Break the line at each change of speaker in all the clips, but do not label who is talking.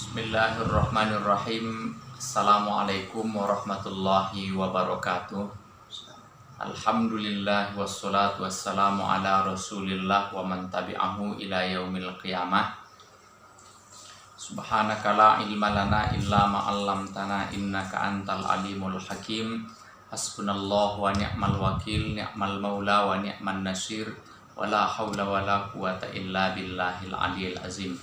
Bismillahirrahmanirrahim. Assalamualaikum warahmatullahi wabarakatuh. Alhamdulillah wassalatu wassalamu ala rasulillah wa man tabi'ahu ila yaumil qiyamah. Subhanaka la ilma lana illa ma 'allamtana innaka antal alimul hakim. Hasbunallahu wa ni'mal wakil, ni'mal maula wa ni'man nasir. Wala haula wala quwata illa billahil aliyil azim.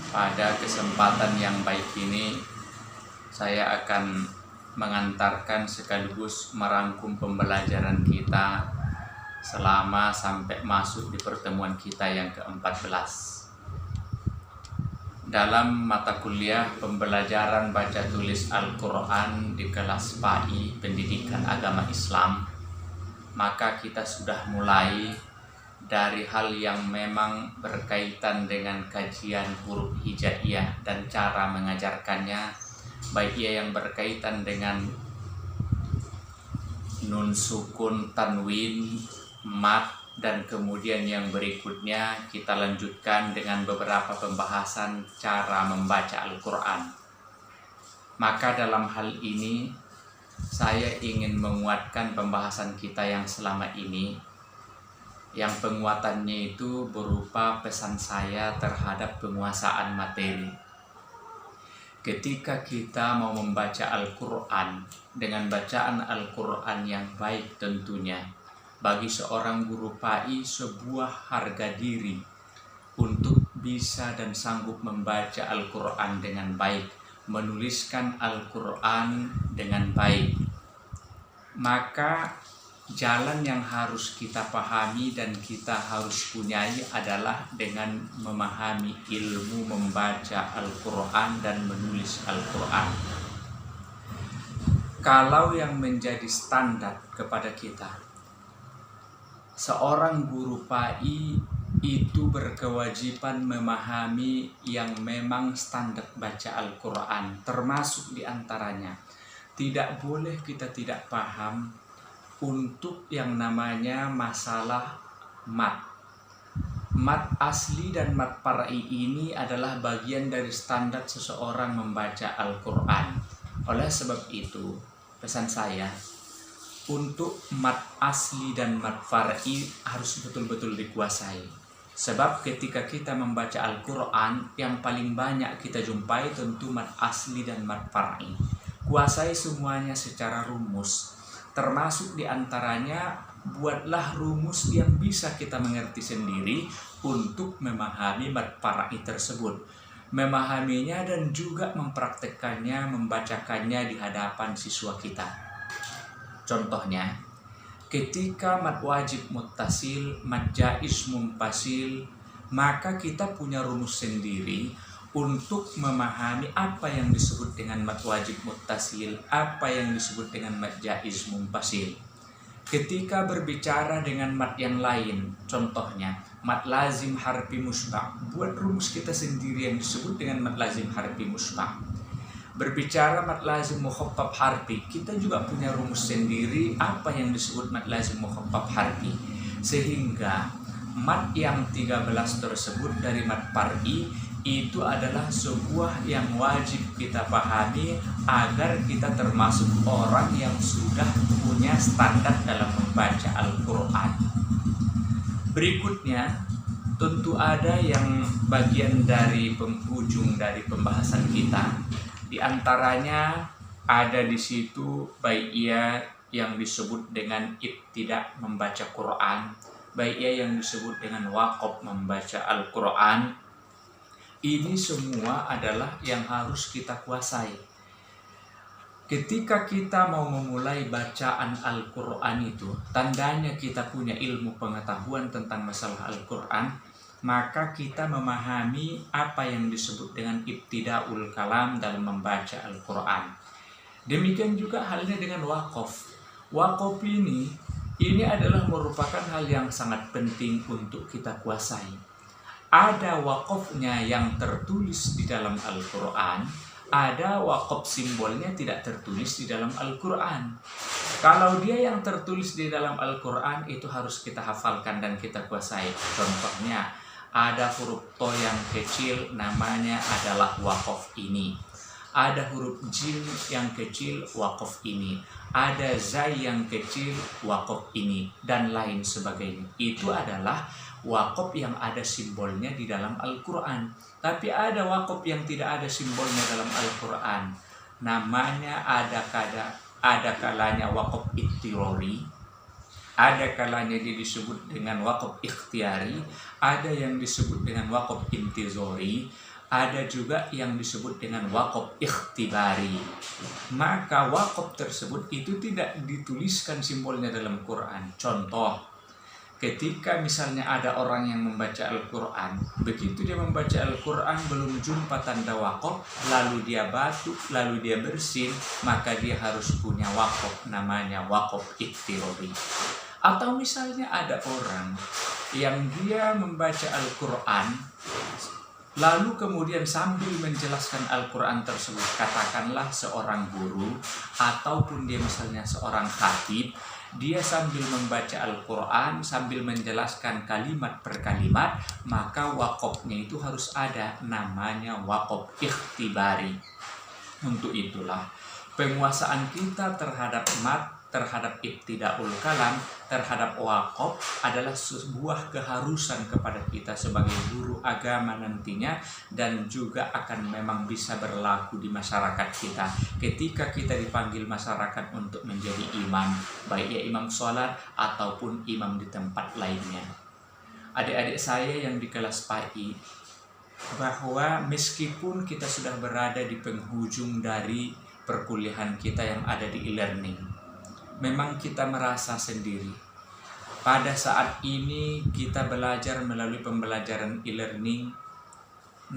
Pada kesempatan yang baik ini, saya akan mengantarkan sekaligus merangkum pembelajaran kita selama sampai masuk di pertemuan kita yang ke-14. Dalam mata kuliah pembelajaran baca tulis Al-Quran di kelas PAI Pendidikan Agama Islam, maka kita sudah mulai dari hal yang memang berkaitan dengan kajian huruf hijaiyah dan cara mengajarkannya, baik ia yang berkaitan dengan nun sukun, tanwin, mat, dan kemudian yang berikutnya kita lanjutkan dengan beberapa pembahasan cara membaca Al-Quran. Maka dalam hal ini saya ingin menguatkan pembahasan kita yang selama ini, yang penguatannya itu berupa pesan saya terhadap penguasaan materi. Ketika kita mau membaca Al-Quran dengan bacaan Al-Quran yang baik, tentunya bagi seorang guru PAI sebuah harga diri untuk bisa dan sanggup membaca Al-Quran dengan baik, menuliskan Al-Quran dengan baik. Maka jalan yang harus kita pahami dan kita harus punyai adalah dengan memahami ilmu membaca Al-Quran dan menulis Al-Quran. Kalau yang menjadi standar kepada kita, seorang guru PAI itu berkewajiban memahami yang memang standar baca Al-Quran, termasuk diantaranya tidak boleh kita tidak paham untuk yang namanya masalah mat. Mat asli dan mat far'i ini adalah bagian dari standar seseorang membaca Al-Quran. Oleh sebab itu, pesan saya untuk mat asli dan mat far'i harus betul-betul dikuasai. Sebab ketika kita membaca Al-Quran, yang paling banyak kita jumpai tentu mat asli dan mat far'i. Kuasai semuanya secara rumus. Termasuk diantaranya, buatlah rumus yang bisa kita mengerti sendiri untuk memahami mat far'i tersebut. Memahaminya dan juga mempraktekannya, membacakannya di hadapan siswa kita. Contohnya, ketika mat wajib muttasil, mat jaiz mumpasil, maka kita punya rumus sendiri untuk memahami apa yang disebut dengan mat wajib muttasil, apa yang disebut dengan mat jaiz mumpasil. Ketika berbicara dengan mat yang lain, contohnya mat lazim harfi musbah, buat rumus kita sendiri yang disebut dengan mat lazim harfi musbah. Berbicara mat lazim mukhaffaf harfi, kita juga punya rumus sendiri apa yang disebut mat lazim mukhaffaf harfi. Sehingga mat yang 13 tersebut dari mat far'i itu adalah sebuah yang wajib kita pahami agar kita termasuk orang yang sudah punya standar dalam membaca Al-Quran. Berikutnya, tentu ada yang bagian dari penghujung dari pembahasan kita. Di antaranya ada di situ baik ia yang disebut dengan ibtida membaca Quran, baik ia yang disebut dengan waqaf membaca Al-Quran. Ini semua adalah yang harus kita kuasai. Ketika kita mau memulai bacaan Al-Quran itu, tandanya kita punya ilmu pengetahuan tentang masalah Al-Quran, maka kita memahami apa yang disebut dengan ibtidaul kalam dalam membaca Al-Quran. Demikian juga halnya dengan waqaf. Waqaf ini adalah merupakan hal yang sangat penting untuk kita kuasai. Ada waqafnya yang tertulis di dalam Al-Quran, ada waqaf simbolnya tidak tertulis di dalam Al-Quran. Kalau dia yang tertulis di dalam Al-Quran itu harus kita hafalkan dan kita kuasai. Contohnya Ada huruf to yang kecil, namanya adalah waqaf ini. Ada huruf jim yang kecil, waqaf ini. Ada zai yang kecil, waqaf ini, dan lain sebagainya. Itu adalah waqaf yang ada simbolnya di dalam Al-Quran. Tapi ada waqaf yang tidak ada simbolnya dalam Al-Quran. Namanya ada kalanya waqaf ittirori, ada kalanya dia disebut dengan waqaf ikhtiari, ada yang disebut dengan waqaf intizori, ada juga yang disebut dengan waqaf ikhtibari. Maka waqaf tersebut itu tidak dituliskan simbolnya dalam Quran. Contoh, ketika misalnya ada orang yang membaca Al-Quran, begitu dia membaca Al-Quran belum jumpa tanda waqaf, lalu dia batuk, lalu dia bersin, maka dia harus punya waqaf, namanya waqaf ittirori. Atau misalnya ada orang yang dia membaca Al-Quran, lalu kemudian sambil menjelaskan Al-Quran tersebut, katakanlah seorang guru, ataupun dia misalnya seorang khatib, dia sambil membaca Al-Quran, sambil menjelaskan kalimat per kalimat, maka waqafnya itu harus ada, namanya waqaf ikhtibari. Untuk itulah penguasaan kita terhadad terhadap ibtidaul kalam, terhadap waqaf adalah sebuah keharusan kepada kita sebagai guru agama nantinya, dan juga akan memang bisa berlaku di masyarakat kita ketika kita dipanggil masyarakat untuk menjadi imam, baik ya imam sholat ataupun imam di tempat lainnya. Adik-adik saya yang di kelas PAI, bahwa meskipun kita sudah berada di penghujung dari perkuliahan kita yang ada di e-learning, memang kita merasa sendiri. Pada saat ini kita belajar melalui pembelajaran e-learning,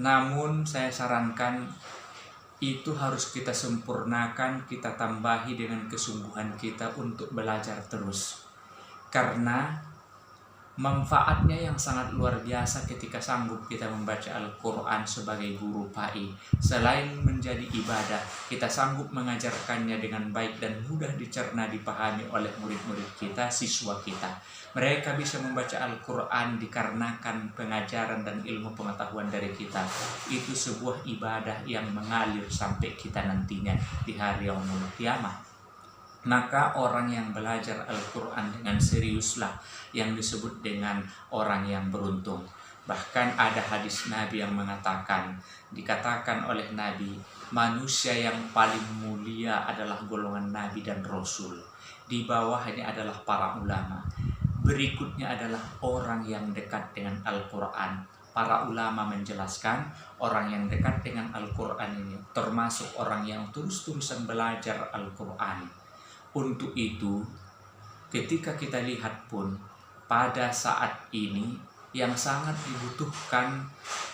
namun saya sarankan itu harus kita sempurnakan, kita tambahi dengan kesungguhan kita untuk belajar terus. Karena manfaatnya yang sangat luar biasa ketika sanggup kita membaca Al-Quran sebagai guru PAI. Selain menjadi ibadah, kita sanggup mengajarkannya dengan baik dan mudah dicerna dipahami oleh murid-murid kita, siswa kita. Mereka bisa membaca Al-Quran dikarenakan pengajaran dan ilmu pengetahuan dari kita. Itu sebuah ibadah yang mengalir sampai kita nantinya di hari yaumul qiyamah. Maka orang yang belajar Al-Quran dengan seriuslah yang disebut dengan orang yang beruntung. Bahkan ada hadis Nabi yang dikatakan oleh Nabi, manusia yang paling mulia adalah golongan Nabi dan Rasul. Di bawahnya adalah para ulama. Berikutnya adalah orang yang dekat dengan Al-Quran. Para ulama menjelaskan orang yang dekat dengan Al-Quran ini termasuk orang yang terus-terusan belajar Al-Quran. Untuk itu, ketika kita lihat pun, pada saat ini yang sangat dibutuhkan,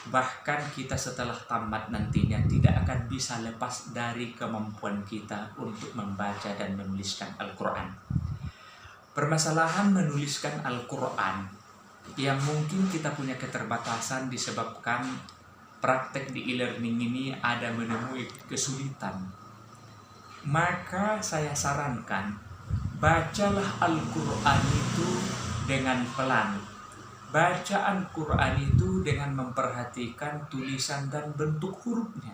bahkan kita setelah tamat nantinya tidak akan bisa lepas dari kemampuan kita untuk membaca dan menuliskan Al-Quran. Permasalahan menuliskan Al-Quran yang mungkin kita punya keterbatasan disebabkan praktek di e-learning ini ada menemui kesulitan. Maka saya sarankan, bacalah Al-Quran itu dengan pelan. Bacaan Quran itu dengan memperhatikan tulisan dan bentuk hurufnya.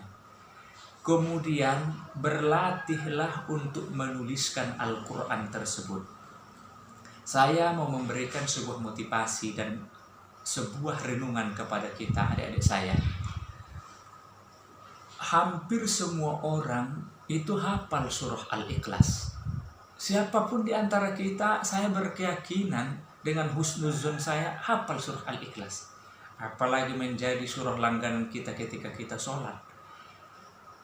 Kemudian berlatihlah untuk menuliskan Al-Quran tersebut. Saya mau memberikan sebuah motivasi dan sebuah renungan kepada kita, adik-adik saya. Hampir semua orang itu hafal surah Al-Ikhlas. Siapapun di antara kita, saya berkeyakinan dengan husnuzon saya hafal surah Al-Ikhlas. Apalagi menjadi surah langganan kita ketika kita sholat.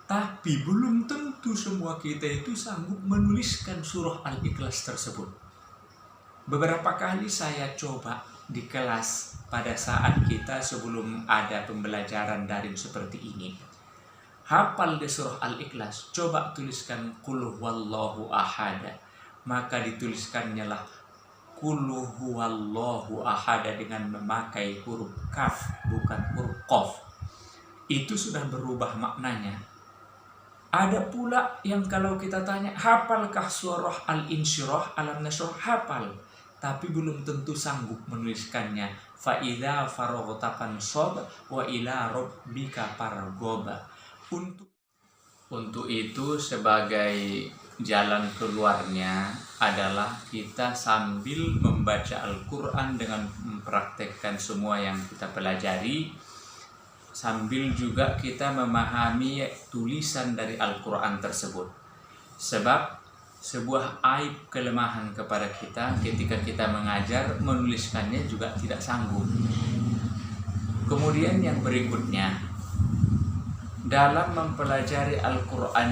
Tapi belum tentu semua kita itu sanggup menuliskan surah Al-Ikhlas tersebut. Beberapa kali saya coba di kelas pada saat kita sebelum ada pembelajaran daring seperti ini. Hafal di surah Al-Ikhlas, coba tuliskan Qul huwallahu ahad. Maka dituliskannya lah Qul huwallahu ahad dengan memakai huruf kaf, bukan huruf qaf. Itu sudah berubah maknanya. Ada pula yang kalau kita tanya, hafalkah surah Al-Insyirah, Alam Nashrah? Hafal. tapi belum tentu sanggup menuliskannya. Fa idza faraghta fansab wa ila rabbika farghab. Untuk itu sebagai jalan keluarnya adalah kita sambil membaca Al-Quran dengan mempraktekkan semua yang kita pelajari, sambil juga kita memahami tulisan dari Al-Quran tersebut. Sebab sebuah aib kelemahan kepada kita ketika kita mengajar, menuliskannya juga tidak sanggup. Kemudian yang berikutnya, dalam mempelajari Al-Quran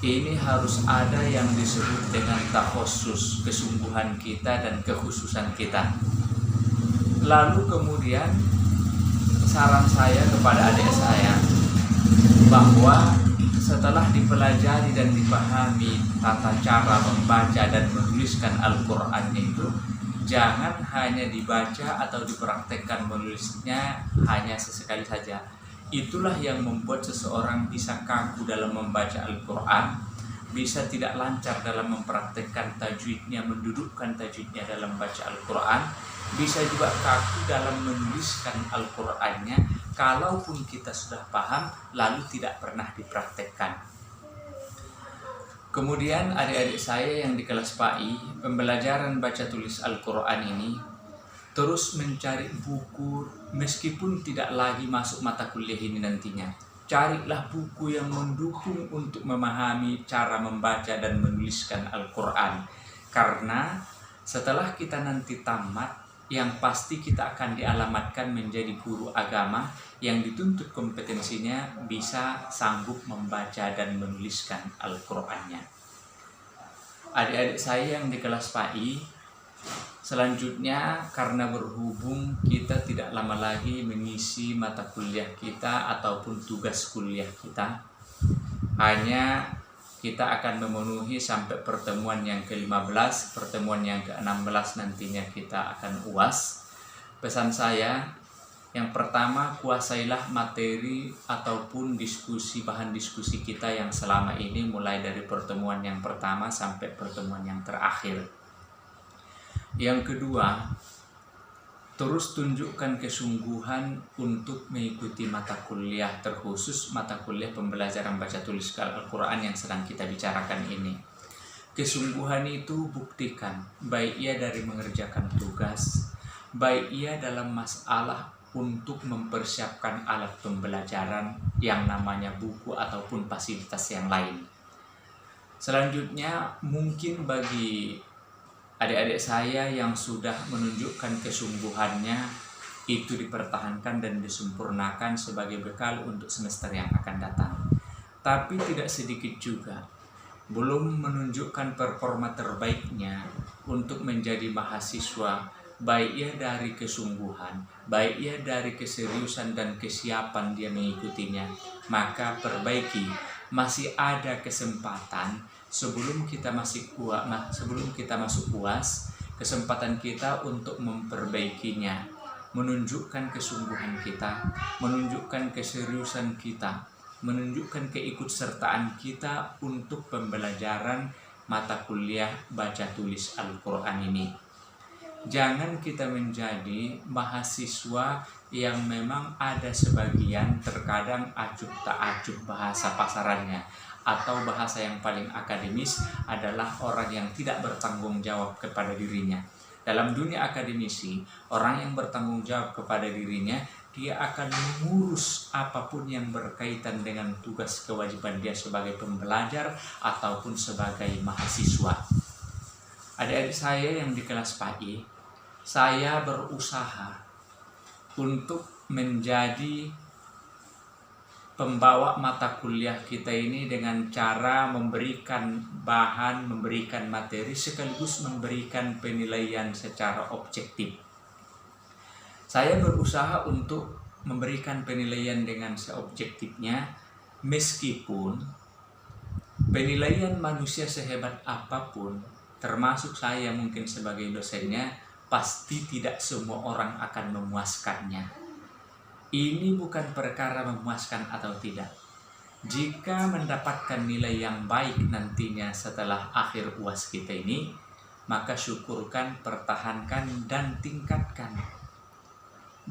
ini harus ada yang disebut dengan takhusus, kesungguhan kita dan kekhususan kita. Lalu kemudian saran saya kepada adik saya bahwa setelah dipelajari dan dipahami tata cara membaca dan menuliskan Al-Quran itu, jangan hanya dibaca atau dipraktekkan menulisnya hanya sesekali saja. Itulah yang membuat seseorang bisa kaku dalam membaca Al-Quran, bisa tidak lancar dalam mempraktekkan tajwidnya, mendudukkan tajwidnya dalam baca Al-Quran, bisa juga kaku dalam menuliskan Al-Qurannya, kalaupun kita sudah paham lalu tidak pernah dipraktekkan. Kemudian adik-adik saya yang di kelas PAI, pembelajaran baca tulis Al-Quran ini terus mencari buku, meskipun tidak lagi masuk mata kuliah ini nantinya. Carilah buku yang mendukung untuk memahami cara membaca dan menuliskan Al-Quran. Karena setelah kita nanti tamat, yang pasti kita akan dialamatkan menjadi guru agama yang dituntut kompetensinya bisa sanggup membaca dan menuliskan Al-Qurannya. Adik-adik saya yang di kelas PAI, selanjutnya karena berhubung kita tidak lama lagi mengisi mata kuliah kita ataupun tugas kuliah kita, hanya kita akan memenuhi sampai pertemuan yang ke-15, pertemuan yang ke-16 nantinya kita akan UAS. Pesan saya, yang pertama, kuasailah materi ataupun diskusi, bahan diskusi kita yang selama ini mulai dari pertemuan yang pertama sampai pertemuan yang terakhir. Yang kedua, terus tunjukkan kesungguhan untuk mengikuti mata kuliah, terkhusus mata kuliah pembelajaran baca tulis Al-Quran yang sedang kita bicarakan ini. Kesungguhan itu buktikan, baik ia dari mengerjakan tugas, baik ia dalam masalah untuk mempersiapkan alat pembelajaran yang namanya buku ataupun fasilitas yang lain. Selanjutnya, mungkin bagi adik-adik saya yang sudah menunjukkan kesungguhannya, itu dipertahankan dan disempurnakan sebagai bekal untuk semester yang akan datang. Tapi tidak sedikit juga belum menunjukkan performa terbaiknya untuk menjadi mahasiswa, baik ia dari kesungguhan, baik ia dari keseriusan dan kesiapan dia mengikutinya. Maka perbaiki, masih ada kesempatan. Sebelum kita masuk UAS, kesempatan kita untuk memperbaikinya, menunjukkan kesungguhan kita, menunjukkan keseriusan kita, menunjukkan keikutsertaan kita untuk pembelajaran mata kuliah baca tulis Al-Quran ini. Jangan kita menjadi mahasiswa yang memang ada sebagian terkadang acuh tak acuh bahasa pasarannya, atau bahasa yang paling akademis adalah orang yang tidak bertanggung jawab kepada dirinya. Dalam dunia akademisi, orang yang bertanggung jawab kepada dirinya, dia akan mengurus apapun yang berkaitan dengan tugas kewajiban dia sebagai pembelajar ataupun sebagai mahasiswa. Adik-adik saya yang di kelas PAI, saya berusaha untuk menjadi pembawa mata kuliah kita ini dengan cara memberikan bahan, memberikan materi, sekaligus memberikan penilaian secara objektif. Saya berusaha untuk memberikan penilaian dengan seobjektifnya, meskipun penilaian manusia sehebat apapun, termasuk saya mungkin sebagai dosennya, pasti tidak semua orang akan memuaskannya. Ini bukan perkara memuaskan atau tidak. Jika mendapatkan nilai yang baik nantinya setelah akhir UAS kita ini, maka syukurkan, pertahankan, dan tingkatkan.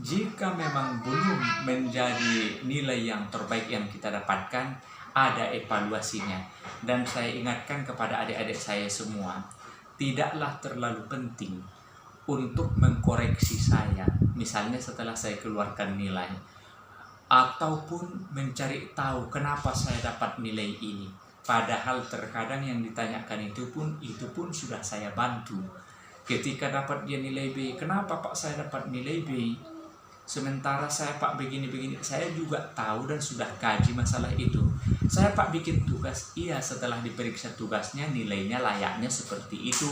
Jika memang belum menjadi nilai yang terbaik yang kita dapatkan, ada evaluasinya. Dan saya ingatkan kepada adik-adik saya semua, tidaklah terlalu penting untuk mengkoreksi saya, misalnya setelah saya keluarkan nilai, ataupun mencari tahu kenapa saya dapat nilai ini. Padahal terkadang yang ditanyakan itu pun sudah saya bantu. Ketika dapat dia nilai B, kenapa Pak saya dapat nilai B? Sementara saya Pak begini-begini, saya juga tahu dan sudah kaji masalah itu. Saya Pak bikin tugas, iya, setelah diperiksa tugasnya nilainya layaknya seperti itu.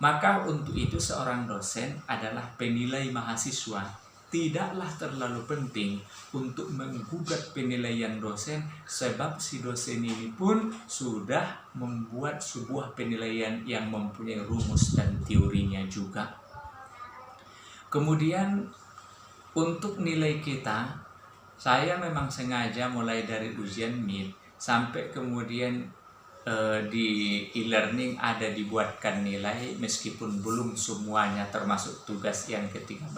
Maka untuk itu seorang dosen adalah penilai mahasiswa. Tidaklah terlalu penting untuk menggugat penilaian dosen, sebab si dosen ini pun sudah membuat sebuah penilaian yang mempunyai rumus dan teorinya juga. Kemudian untuk nilai kita, saya memang sengaja mulai dari ujian MIT sampai kemudian di e-learning ada dibuatkan nilai, meskipun belum semuanya termasuk tugas yang ke-13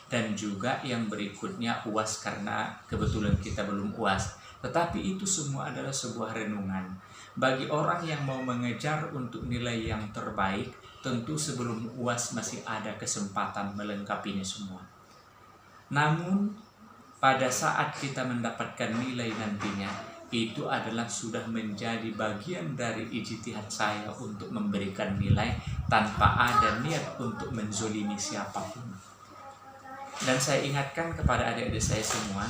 dan juga yang berikutnya UAS, karena kebetulan kita belum UAS. Tetapi itu semua adalah sebuah renungan. Bagi orang yang mau mengejar untuk nilai yang terbaik, tentu sebelum UAS masih ada kesempatan melengkapinya semua. Namun pada saat kita mendapatkan nilai nantinya, itu adalah sudah menjadi bagian dari ijtihad saya untuk memberikan nilai tanpa ada niat untuk menzolimi siapapun. Dan saya ingatkan kepada adik-adik saya semua,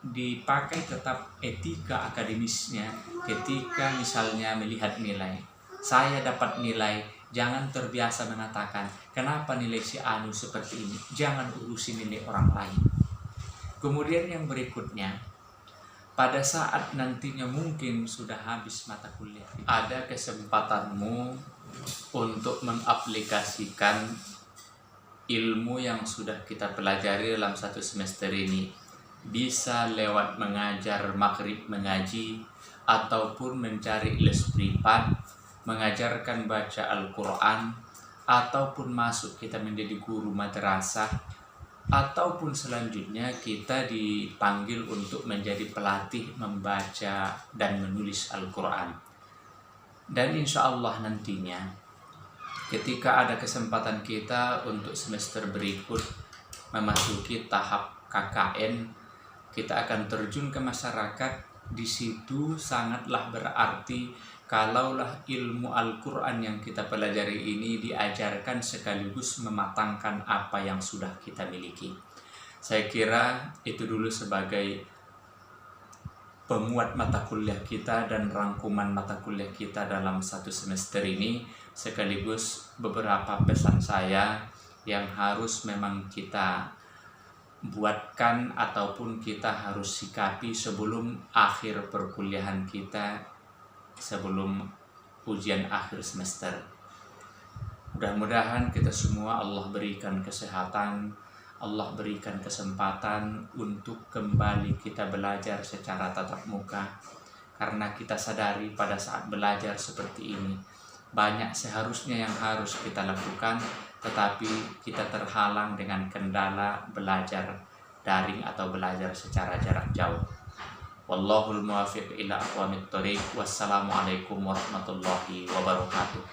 dipakai tetap etika akademisnya ketika misalnya melihat nilai. Saya dapat nilai, jangan terbiasa mengatakan, kenapa nilai si Anu seperti ini? Jangan urusi nilai orang lain. Kemudian yang berikutnya, pada saat nantinya mungkin sudah habis mata kuliah, ada kesempatanmu untuk mengaplikasikan ilmu yang sudah kita pelajari dalam satu semester ini. Bisa lewat mengajar maghrib mengaji, ataupun mencari les privat, mengajarkan baca Al-Quran, ataupun masuk kita menjadi guru madrasah, ataupun selanjutnya kita dipanggil untuk menjadi pelatih membaca dan menulis Al-Quran. Dan insya Allah nantinya ketika ada kesempatan kita untuk semester berikut memasuki tahap KKN, kita akan terjun ke masyarakat. Di situ sangatlah berarti kalaulah ilmu Al-Quran yang kita pelajari ini diajarkan sekaligus mematangkan apa yang sudah kita miliki. Saya kira itu dulu sebagai penguat mata kuliah kita dan rangkuman mata kuliah kita dalam satu semester ini, sekaligus beberapa pesan saya yang harus memang kita buatkan ataupun kita harus sikapi sebelum akhir perkuliahan kita, sebelum ujian akhir semester. Mudah-mudahan kita semua Allah berikan kesehatan, Allah berikan kesempatan untuk kembali kita belajar secara tatap muka, karena kita sadari pada saat belajar seperti ini banyak seharusnya yang harus kita lakukan, tetapi kita terhalang dengan kendala belajar daring atau belajar secara jarak jauh. Wallahul muwaffiq ila aqwamit thoriq. Wassalamualaikum warahmatullahi wabarakatuh.